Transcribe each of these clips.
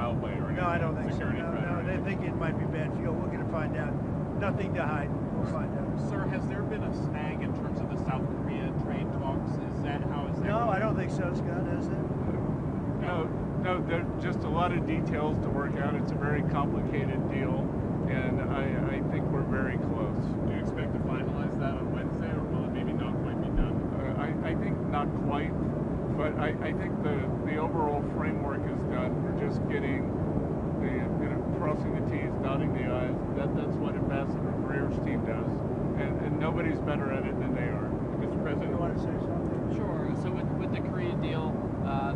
outlay or No, I don't think so. security threat. No, they think it might be bad fuel. We're going to find out. Nothing to hide. We'll find out. Sir, has there been a snag in terms of the South Korea trade talks? Is that how is that? No, I don't think so, Scott. Is there? No, there are just a lot of details to work out. It's a very complicated deal, and I think we're very close. Do you expect to finalize that on Wednesday, or will it maybe not quite be done? I think not quite, but I think the overall framework is done. We're just getting crossing the T's, dotting the I's. That's what Ambassador Greer's team does, and nobody's better at it than they are. Mr. President, you want to say something? Sure. So with the Korea deal,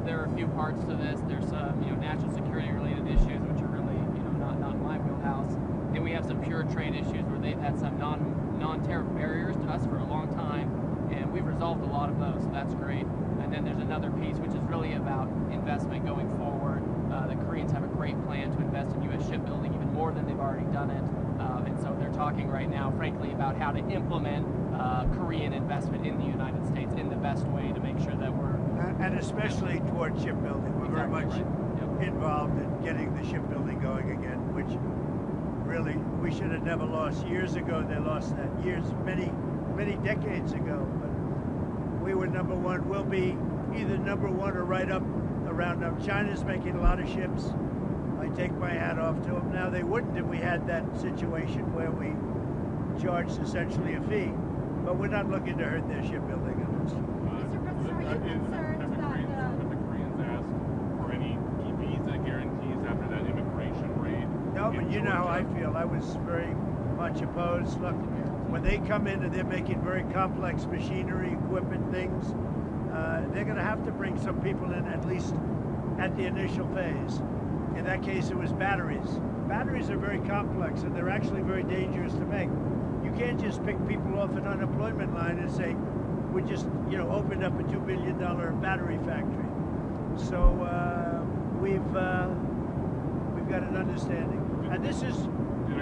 there are a few parts to this. There's some national security related issues which are really not my wheelhouse, and we have some pure trade issues where they've had some non-tariff barriers to us for a long time, and we've resolved a lot of those. So that's great. And then there's another piece which is really about investment going forward. The Koreans have a great plan to invest in U.S. shipbuilding, even more than they've already done it. And so they're talking right now, frankly, about how to implement Korean investment in the United States in the best way to make sure that we're... And especially towards shipbuilding. We're very much right. involved in getting the shipbuilding going again, which really we should have never lost. Years ago, they lost that. Many decades ago. But we were number one. We'll be either number one or right up around them. China's making a lot of ships. I take my hat off to them. Now, they wouldn't if we had that situation where we charged essentially a fee, but we're not looking to hurt their shipbuilding efforts. Mr. President, are you concerned Have the Koreans asked for any visa guarantees after that immigration raid? No, but you know how I feel. I was very much opposed. Look, when they come in and they're making very complex machinery, equipment, things, they're going to have to bring some people in, at least at the initial phase. In that case, it was batteries. Batteries are very complex, and they're actually very dangerous to make. You can't just pick people off an unemployment line and say, we just, opened up a $2 billion battery factory. So we've got an understanding. And this is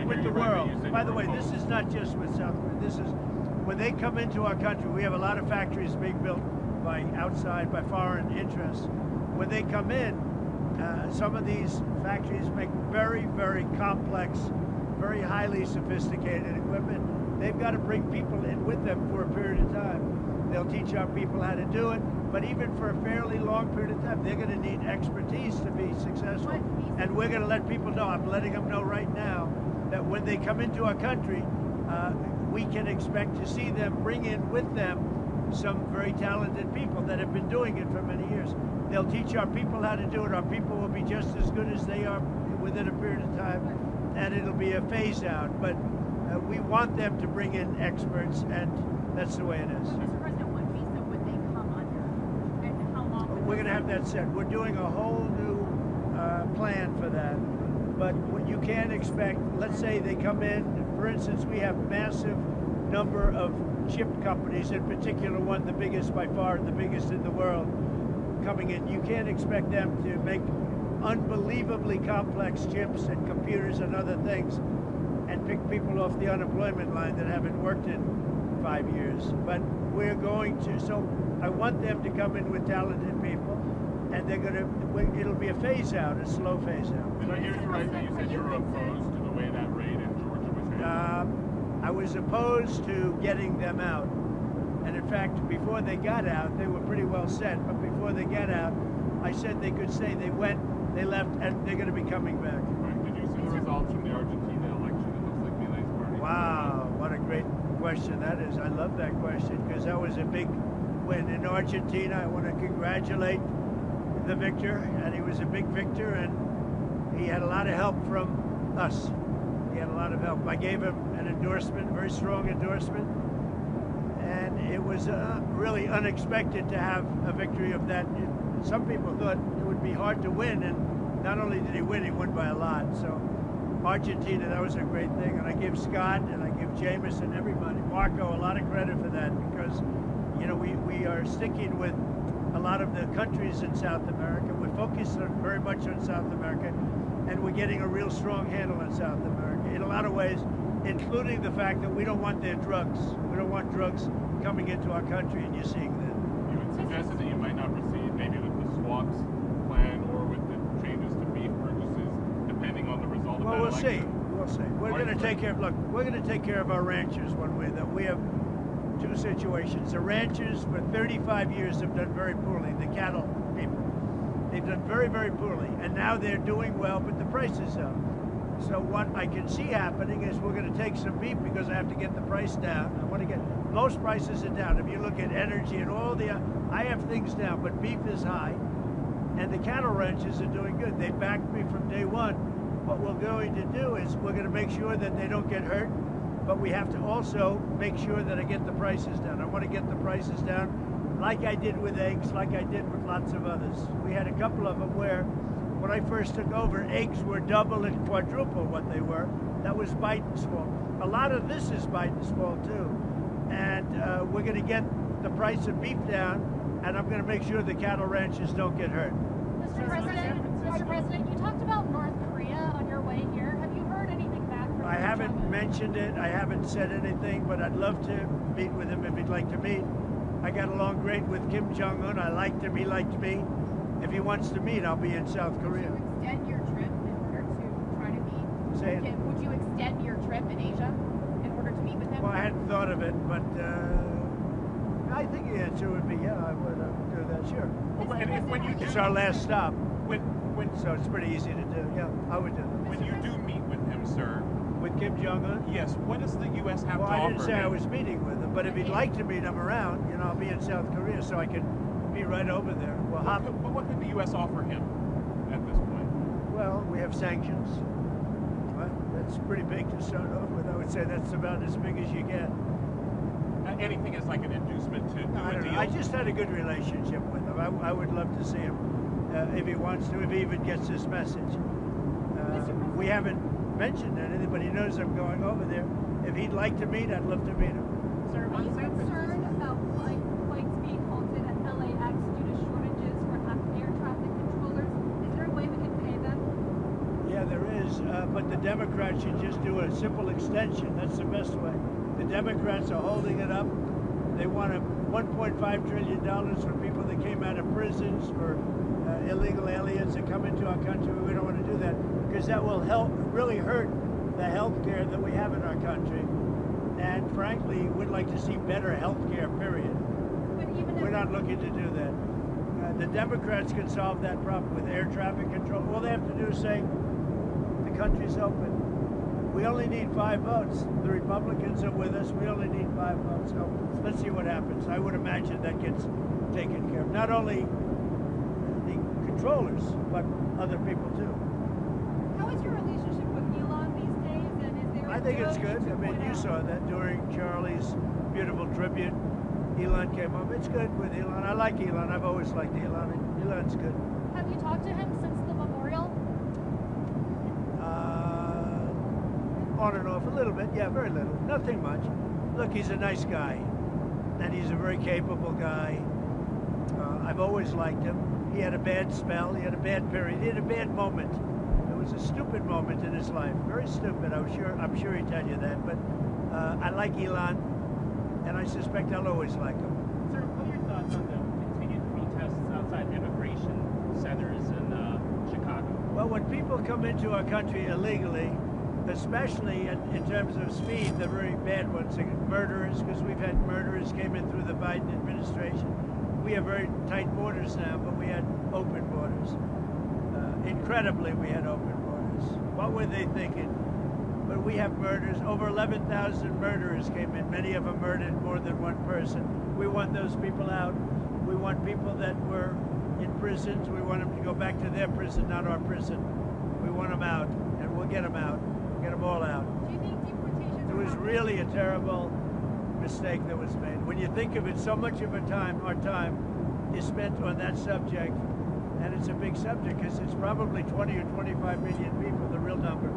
with the world. By the way, this is not just with South Korea. This is, when they come into our country, we have a lot of factories being built by foreign interests. When they come in, some of these factories make very, very complex, very highly sophisticated equipment. They've got to bring people in with them for a period of time. They'll teach our people how to do it, but even for a fairly long period of time, they're going to need expertise to be successful. And we're going to let people know, I'm letting them know right now, that when they come into our country, we can expect to see them bring in with them some very talented people that have been doing it for many years. They'll teach our people how to do it. Our people will be just as good as they are within a period of time, and it'll be a phase out. But we want them to bring in experts, and that's the way it is. Mr. President, what visa would they come under, and how long? We're going to have that set. We're doing a whole new plan for that. But what you can expect, let's say they come in, for instance, we have massive number of chip companies, in particular one, the biggest by far, the biggest in the world, coming in. You can't expect them to make unbelievably complex chips and computers and other things and pick people off the unemployment line that haven't worked in 5 years. But we're going to, so I want them to come in with talented people, and they're going to, it'll be a phase out, a slow phase out. Did I hear you right that you said you were opposed to the way that raid in Georgia was handled? I was opposed to getting them out. And in fact, before they got out, they were pretty well set. But before they got out, I said they could stay. They went, they left, and they're going to be coming back. Right. Did you see the results from the Argentina election? It looks like Milei's party. Wow, what a great question that is. I love that question because that was a big win. In Argentina, I want to congratulate the victor, and he was a big victor, and he had a lot of help from us. He had a lot of help. I gave him an endorsement, very strong endorsement, and it was really unexpected to have a victory of that. Some people thought it would be hard to win, and not only did he won by a lot. So Argentina, that was a great thing, and I give Scott and I give Jameis and everybody, Marco, a lot of credit for that because, we are sticking with a lot of the countries in South America. We're focused very much on South America, and we're getting a real strong handle on South America in a lot of ways, including the fact that we don't want their drugs. We don't want drugs coming into our country, and you're seeing that. You had suggested that you might not proceed maybe with the swaps plan or with the changes to beef purchases. the Well, battle we'll see. action. We'll see. We're going to take care of. Look, we're going to take care of our ranchers one way. That we have two situations. The ranchers for 35 years have done very poorly. The cattle people, they've done very, very poorly, and now they're doing well, but the price is up. So what I can see happening is we're going to take some beef because I have to get the price down. I want to get most prices are down. If you look at energy and all the, I have things down, but beef is high, and the cattle ranchers are doing good. They backed me from day one. What we're going to do is we're going to make sure that they don't get hurt, but we have to also make sure that I get the prices down. I want to get the prices down like I did with eggs, like I did with lots of others. We had a couple of them where when I first took over, eggs were double and quadruple what they were. That was Biden's fault. A lot of this is Biden's fault too. And we're going to get the price of beef down, and I'm going to make sure the cattle ranchers don't get hurt. Mr. President, you talked about North Korea on your way here. Have you heard anything back from I Kim haven't Jong-un? mentioned it. I haven't said anything, but I'd love to meet with him if he'd like to meet. I got along great with Kim Jong-un. I liked him. He liked me. If he wants to meet, I'll be in South Korea. Would you extend your trip in order to try to meet Say it. Kim? Would you extend your trip in Asia in order to meet with him? Well, I hadn't thought of it, but I think the answer would be yeah, I would do that, sure. And if when you do It's our last stop, when so it's pretty easy to do. Yeah, I would do that. when you do meet with him, sir, With Kim Jong-un? yes, what does the U.S. have Well, to I offer didn't say I him? was meeting with him, but if he'd like to meet him around, you know, I'll be in South Korea, so I can be right over there. We'll hop. But what could the U.S. offer him at this point? Well, we have sanctions. Well, that's pretty big to start off with. I would say that's about as big as you get. Anything as like an inducement to do I a don't deal? know. I just had a good relationship with him. I would love to see him if he wants to, if he even gets this message. We haven't mentioned anything, but he knows I'm going over there. If he'd like to meet, I'd love to meet him. Sir, Are you concerned about flights being halted at LAX due to shortages for air traffic controllers? Is there a way we can pay them? Yeah, there is, but the Democrats should just do a simple extension. That's the best way. The Democrats are holding it up. They want $1.5 trillion for people that came out of prisons, for illegal aliens that come into our country. We don't want to do that because that will really hurt the health care that we have in our country. And frankly, we'd like to see better health care, period. But even if We're not looking to do that. The Democrats can solve that problem with air traffic control. All they have to do is say, the country's open. We only need 5 votes. The Republicans are with us. We only need 5 votes. So let's see what happens. I would imagine that gets taken care of. Not only the controllers, but other people too. how is your relationship with Elon these days? And is there? I think it's Doge good. I mean, you 2.0? saw that during Charlie's beautiful tribute. Elon came up. It's good with Elon. I like Elon. I've always liked Elon. Elon's good. Have you talked to him since the memorial? On and off a little bit. Yeah, very little. Nothing much. Look, he's a nice guy. And he's a very capable guy. I've always liked him. He had a bad spell. He had a bad period. He had a bad moment. It was a stupid moment in his life. Very stupid. I'm sure he'd tell you that. But I like Elon, and I suspect I'll always like him. Sir, what are your thoughts on the continued protests outside immigration centers in Chicago? Well, when people come into our country illegally, especially in terms of speed, the very bad ones, like murderers, because we've had murderers came in through the Biden administration. We have very tight borders now, but we had open borders. Incredibly, we had open borders. What were they thinking? But we have murders. Over 11,000 murderers came in. Many of them murdered more than one person. We want those people out. We want people that were in prisons. We want them to go back to their prison, not our prison. We want them out, and we'll get them out. Get them all out. Do you think deportations It was really a terrible mistake that was made. When you think of it, so much of our time is spent on that subject, and it's a big subject because it's probably 20 or 25 million people, the real number.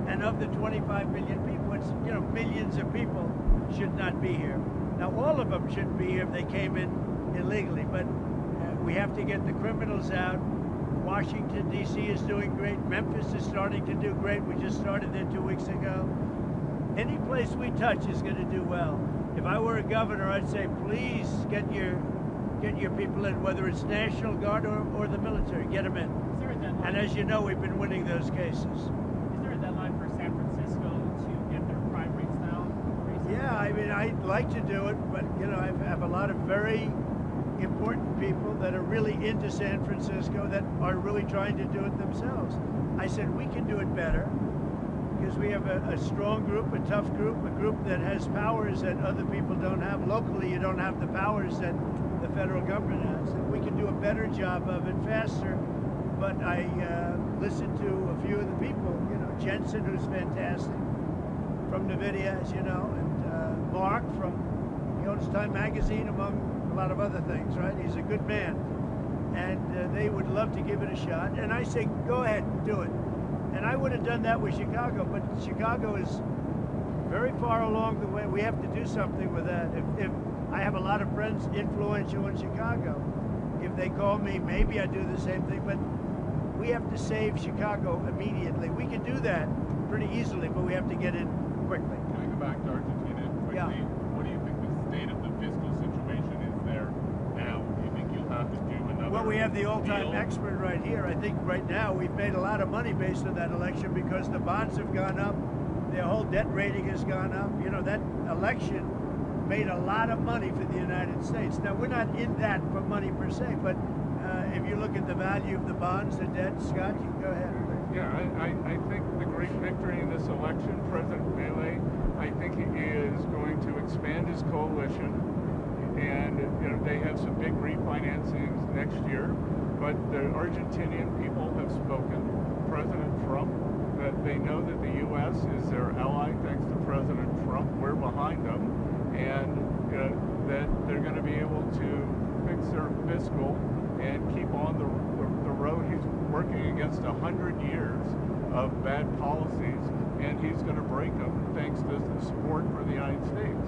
And of the 25 million people, it's, you know, millions of people should not be here. Now, all of them shouldn't be here if they came in illegally, but we have to get the criminals out. Washington, D.C. is doing great. Memphis is starting to do great. We just started there 2 weeks ago. Any place we touch is going to do well. If I were a governor, I'd say, please get your people in, whether it's National Guard or the military. Get them in. Is there a deadline? And as you know, we've been winning those cases. Is there a deadline Yeah, I mean, I'd like to do it, but you know, I have a lot of very important people that are really into San Francisco that are really trying to do it themselves. I said we can do it better because we have a strong group, a tough group, a group that has powers that other people don't have. Locally, you don't have the powers that the federal government has. And we can do a better job of it faster. But I listened to a few of the people, you know, Jensen, who's fantastic, from NVIDIA, as you know, and Mark he owns Time Magazine, among a lot of other things, right? He's a good man. And they would love to give it a shot. And I say, go ahead, do it. And I would have done that with Chicago, but Chicago is very far along the way. We have to do something with that. If I have a lot of friends influential in Chicago, if they call me, maybe I do the same thing, but we have to save Chicago immediately. We can do that pretty easily, but we have to get in quickly. Can I go back to Argentina quickly? Yeah. What do you think the state of the fiscal situation is there now? Do you think you'll have to do another Well, we have the all-time deal? expert right here. I think right now we've made a lot of money based on that election because the bonds have gone up, their whole debt rating has gone up. You know, that election made a lot of money for the United States. Now, we're not in that for money per se, but if you look at the value of the bonds, the debt, Scott, you can go ahead. Yeah, I think the great victory in this election, President Milei, I think he is going to expand his coalition, and you know they have some big refinancings next year. But the Argentinian people have spoken. President Trump, that they know that the U.S. is their ally. Thanks to President Trump, we're behind them, and that they're going to be able to fix their fiscal and keep on the road. He's working against 100 years of bad policies, and he's going to break them thanks to the support for the United States.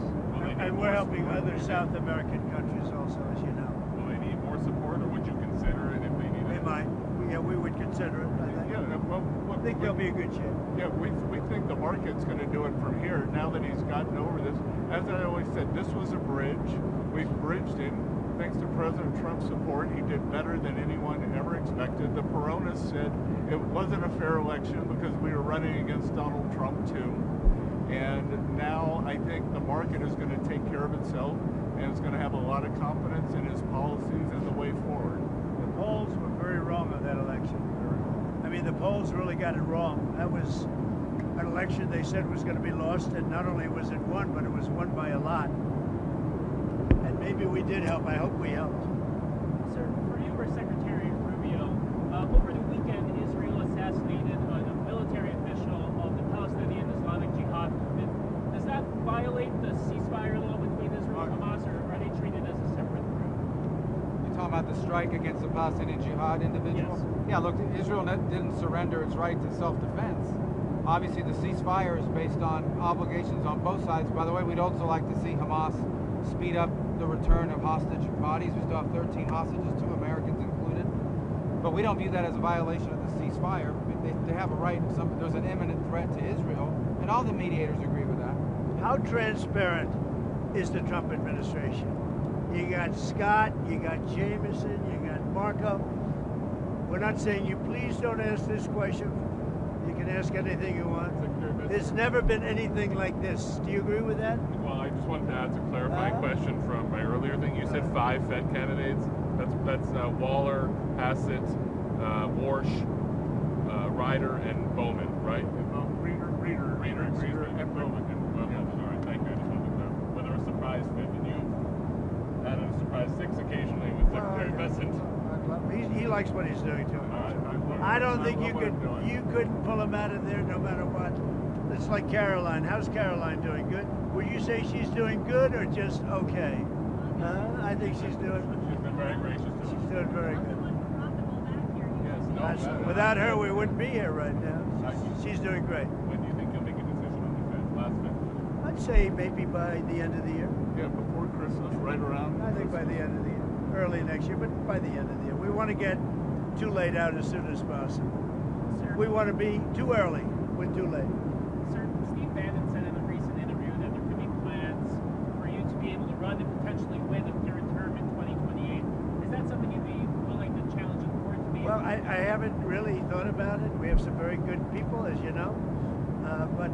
And we're helping other South American countries also, as you know. Will they need more support, or would you consider it if they needed We it? might. Yeah, we would consider it, I think. Yeah, well, look, I think they'll be in good shape. Yeah, we think the market's going to do it from here now that he's gotten over this. As I always said, this was a bridge. We've bridged it. Thanks to President Trump's support, he did better than anyone ever expected. The Peronists said it wasn't a fair election because we were running against Donald Trump too. And now I think the market is going to take care of itself, and it's going to have a lot of confidence in his policies and the way forward. The polls were very wrong on that election. I mean, the polls really got it wrong. That was an election they said was going to be lost, and not only was it won, but it was won by a lot. And maybe we did help. I hope we helped. Sir, for you or Secretary Rubio, over the weekend, Israel assassinated a military official of the Palestinian Islamic Jihad movement. Does that violate the ceasefire law between Israel and Hamas, or are they treated as a separate group? You're talking about the strike against the Palestinian Jihad individuals? Yes. Yeah, look, Israel didn't surrender its right to self-defense. Obviously, the ceasefire is based on obligations on both sides. By the way, we'd also like to see Hamas speed up the return of hostage bodies. We still have 13 hostages, 2 Americans included. But we don't view that as a violation of the ceasefire. They have a right. There's an imminent threat to Israel, and all the mediators agree with that. How transparent is the Trump administration? You got Scott, you got Jameson, you got Marco. We're not saying you please don't ask this question. You can ask anything you want. There's never been anything like this. Do you agree with that? Well, I just wanted to ask a clarifying question from my earlier thing. You said 5 Fed candidates. That's Waller, Hassett, Warsh, Ryder, and Bowman, right? Reader, and Bowman. Yeah, all right, thank you. I just wanted to clarify. Whether a surprise 5th, and you added a surprise 6th occasionally with Secretary Bessent. He likes what he's doing too. I don't think you couldn't pull him out of there no matter what. It's like Caroline. How's Caroline doing? Good? Would you say she's doing good or just okay? I think she's doing. She's been very gracious to us. She's doing very good. Yes, no, Without her, we wouldn't be here right now. She's doing great. When do you think you'll make a decision on the Fed? Last Fed? I'd say maybe by the end of the year. Yeah, before Christmas, right around. I think by the end of the year. Early next year, but by the end of the year. We want to get too late out as soon as possible. Sir, We want to be too early with too late. Sir, Steve Bannon said in a recent interview that there could be plans for you to be able to run and potentially win a 3rd term in 2028. Is that something you'd be willing to challenge the court to be? Well, I haven't really thought about it. We have some very good people, as you know. but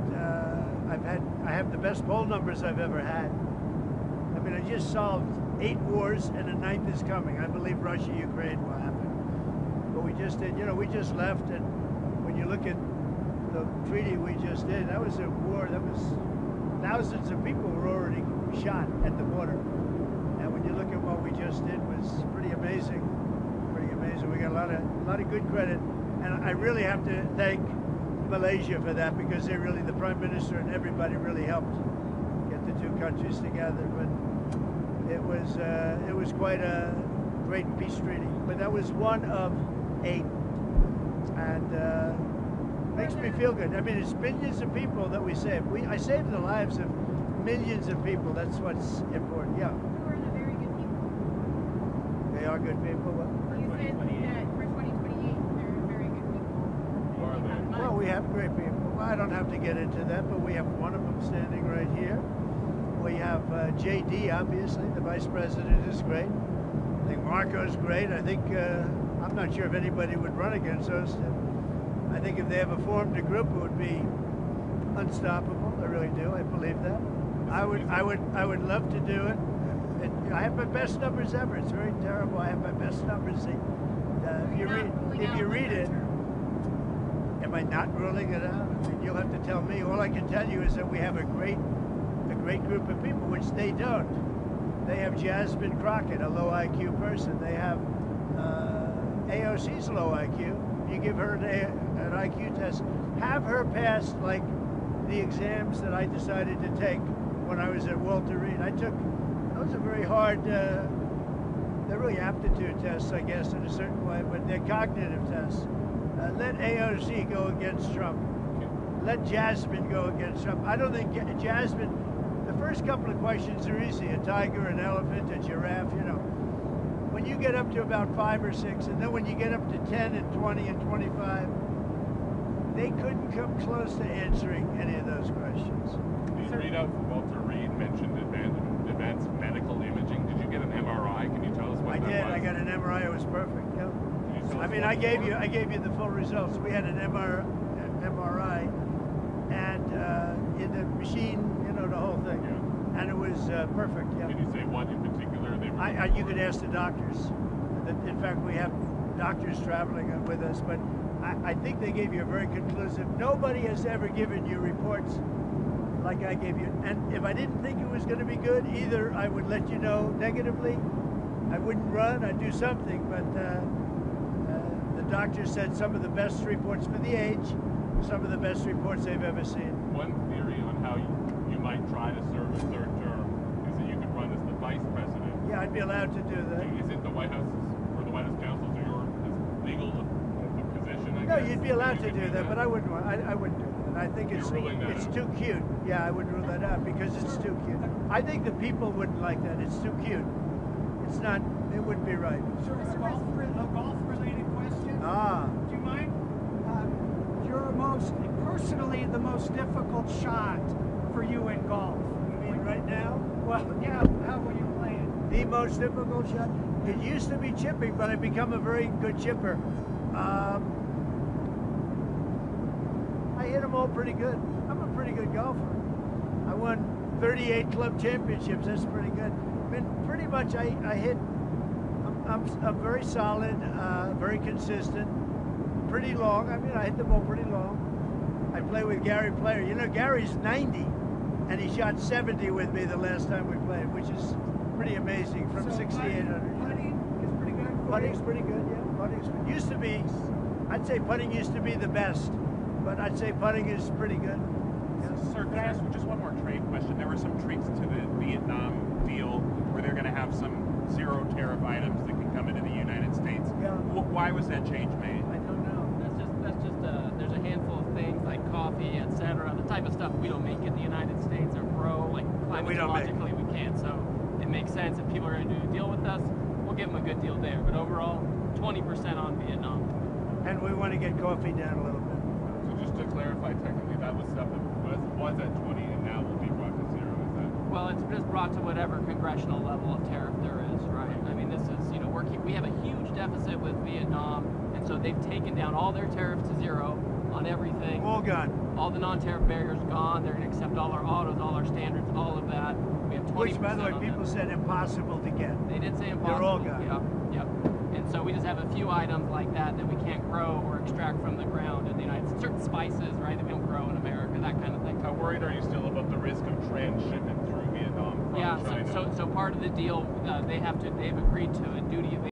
I have the best poll numbers I've ever had. I mean, I just solved 8 wars and a 9th is coming. I believe Russia, Ukraine will happen. But we just did, we just left, and when you look at the treaty we just did, that was a war that was thousands of people were already shot at the border. And when you look at what we just did, was pretty amazing. Pretty amazing. We got a lot of good credit. And I really have to thank Malaysia for that, because they really, the Prime Minister and everybody really helped get the 2 countries together. But it was quite a great peace treaty. But that was one of 8. And makes me feel good. I mean, it's millions of people that we saved. I saved the lives of millions of people. That's what's important. Yeah. Who are the very good people? They are good people. What? You said that for 2028, they're very good people. Who are they? Well, we have great people. Well, I don't have to get into that, but we have one of them standing right here. We have JD, obviously. The Vice President is great. I think Marco's great. I think, I'm not sure if anybody would run against us. I think if they ever formed a group, it would be unstoppable. I really do. I believe that. I would love to do it. I have my best numbers ever. It's very terrible. I have my best numbers. If you read it, am I not ruling it out? I mean, you'll have to tell me. All I can tell you is that we have a great group of people, which they don't. They have Jasmine Crockett, a low IQ person. They have AOC's low IQ. You give her an IQ test, have her pass like the exams that I decided to take when I was at Walter Reed. Those are very hard, they're really aptitude tests, I guess, in a certain way, but they're cognitive tests. Let AOC go against Trump. Let Jasmine go against Trump. I don't think Jasmine, the first couple of questions are easy. A tiger, an elephant, a giraffe, When you get up to about 5 or 6, and then when you get up to 10 and 20 and 25, they couldn't come close to answering any of those questions. The readout from Walter Reed mentioned advanced medical imaging. Did you get an MRI? Can you tell us what that was? I did. I got an MRI. It was perfect. Yeah. Can you tell us I mean, what I gave it you was? the full results. We had an MRI, and in the machine, the whole thing, Yeah. and it was perfect. Yeah. Can you say what in particular they were? You could ask the doctors. In fact, we have doctors traveling with us, but I think they gave you a very conclusive. Nobody has ever given you reports like I gave you. And if I didn't think it was going to be good, either I would let you know negatively, I wouldn't run, I'd do something. But the doctor said some of the best reports for the age, some of the best reports they've ever seen. One theory on how you might try to serve a 3rd term is that you could run as the vice president. Yeah, I'd be allowed to do that. Is it the White House or the White House counsels or your legal position? I No, guess, you'd be allowed to could do that, but I wouldn't. I wouldn't do it. And I think it's too cute. Yeah, I would rule that out because it's too cute. I think the people wouldn't like that. It's too cute. It's not. It wouldn't be right. Sir, a golf-related question. Do you mind? Personally, the most difficult shot for you in golf. You mean right now? Well, yeah. How will you play it? The most difficult shot. It used to be chipping, but I've become a very good chipper. I hit them all pretty good. I'm a pretty good golfer. I won 38 club championships. That's pretty good. I mean, pretty much I hit. I'm very solid, very consistent, pretty long. I mean, I hit the ball pretty long. I play with Gary Player. Gary's 90, and he shot 70 with me the last time we played, which is pretty amazing from 6,800. Putting is pretty good. Putting's pretty good, yeah. Putting's used to be. I'd say putting used to be the best, but I'd say putting is pretty good. Yes. Sir, can I ask just one more trade question? There were some tweaks to the Vietnam deal where they're going to have some 0 tariff items that can come into the United States. Yeah. Why was that change made? I don't know. That's just there's a handful of things like coffee, etc. The type of stuff we don't make in the United States or grow, like climatologically we can't. So it makes sense if people are going to do a deal with us, we'll give them a good deal there. But overall, 20% on Vietnam. And we want to get coffee down a little bit. So just to clarify, technically that was stuff that was at 20 and now will be brought to 0. Is that? Well, it's just brought to whatever congressional level of tariff there is, right? I mean, this is, we have a huge deficit with Vietnam, and so they've taken down all their tariffs to 0 on everything. All gone. All the non-tariff barriers gone. They're going to accept all our autos, all our standards, all of that. We have 20%. Which, by the way, on people them. said impossible to get. They did say impossible. They're all gone. Yeah, yep. And so we just have a few items like that that we can't grow or extract from the ground in the United States. Certain spices, right, that we don't grow in America, that kind of thing. How worried are you still about the risk of transshipment through Vietnam from Yeah, China? so part of the deal, they've agreed to a duty of